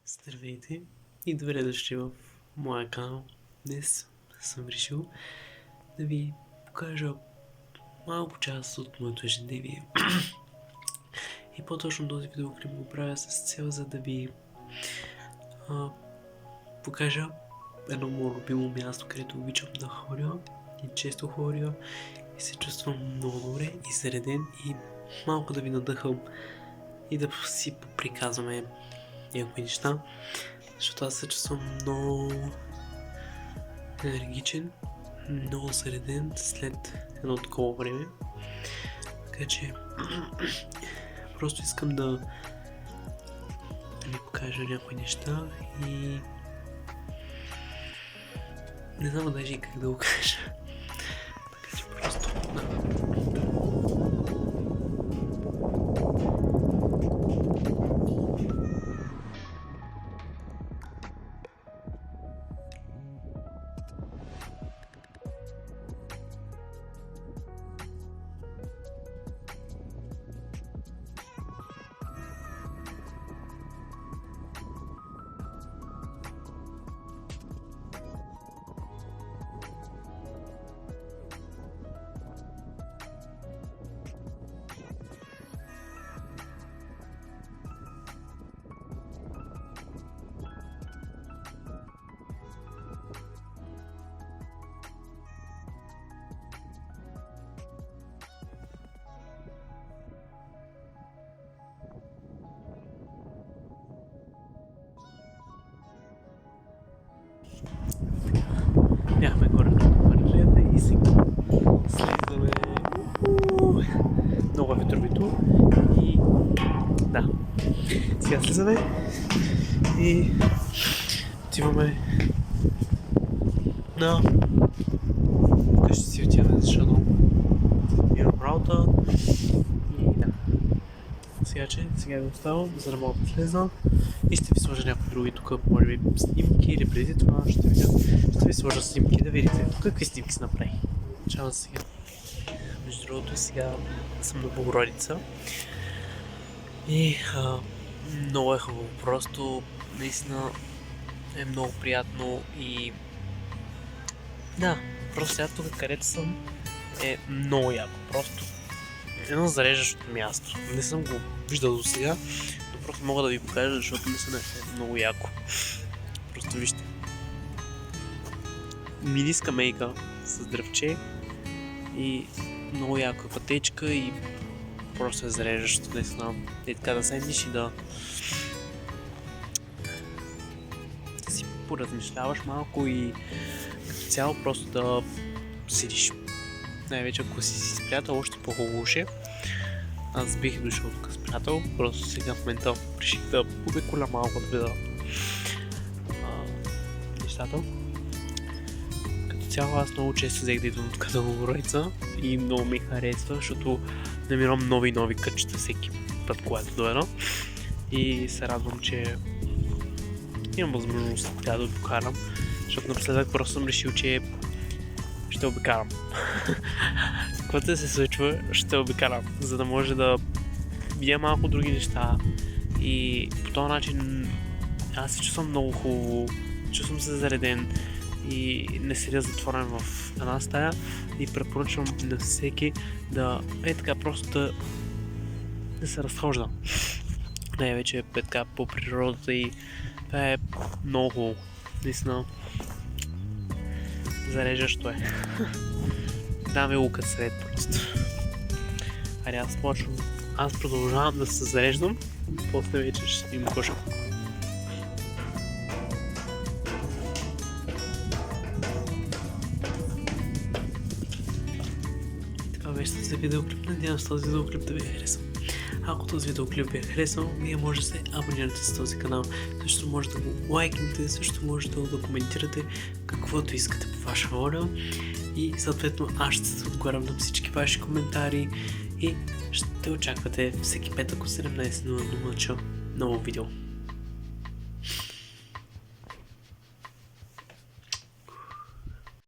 Здравейте и добре дошли в моя канал. Днес съм решил да ви покажа малко част от моето ежедневие. И по-точно този видеоклип го правя с цел, за да ви покажа едно мое любимо място, където обичам да ходя и често ходя и се чувствам много добре и зареден и малко да ви надъхам и да си поприказваме някои неща, защото аз се чувствам много енергичен, много зареден след едно такова време. Така че просто искам да ви покажа някои неща и не знам даже и как да го кажа. Така че просто бяхме горе на паралета и сега слизаме. Много е ветровито и да, сега слизаме и отиваме на къщи си отиваме, защото имам работа и да. Сега ви оставам, за да мога да слезна и ще ви сложа някои други тук, може би снимки или преди това ще ви сложа снимки да видите какви снимки се направи. Чао сега. Между другото сега съм на Богородица и много е хубаво, просто наистина е много приятно и да, просто сега тук където съм е много яко, просто едно зареждащо място. Не съм го виждал до сега, но просто мога да ви покажа, защото наистина е много яко. Просто вижте. Мини скамейка с дръвче и много яка пътечка и просто е зареждащо, наистина. И така да седнеш и да си поразмишляваш малко и като цяло просто да седиш. Най-вече ако си с приятел, още по-хубаво ще. Аз бих дошъл тук с приятел, просто сега в момента реших да обиколя малко да видя нещата. Като цяло аз много често взех да идвам тук на Богородица и много ми харесва, защото намирам нови и нови кътчета всеки път, когато дойда. И се радвам, че имам възможност така да обикарам, защото напоследък просто съм решил, че ще обикарам. Каквото се случва, ще обикарам, за да може да видя малко други неща и по този начин аз се чувствам много хубаво, чувствам се зареден и не седя затворен в една стая и препоръчвам на всеки да е така просто да се разхожда. Най-вече е така по природата и това е много хубаво, наистина зареждащо е. Даме лука съвет просто. Аре аз почвам. Аз продължавам да се зареждам. После вече ще им коша. Това беше този видеоклип. Надявам се този видеоклип да ви е харесал. Ако този видеоклип ви е харесал, вие може да се абонирате с този канал. Също може да го лайкнете, също може да коментирате каквото искате по ваша воля. И съответно аз ще се отговарям на всички ваши коментари и ще очаквате всеки петък от 17:00 ново видео.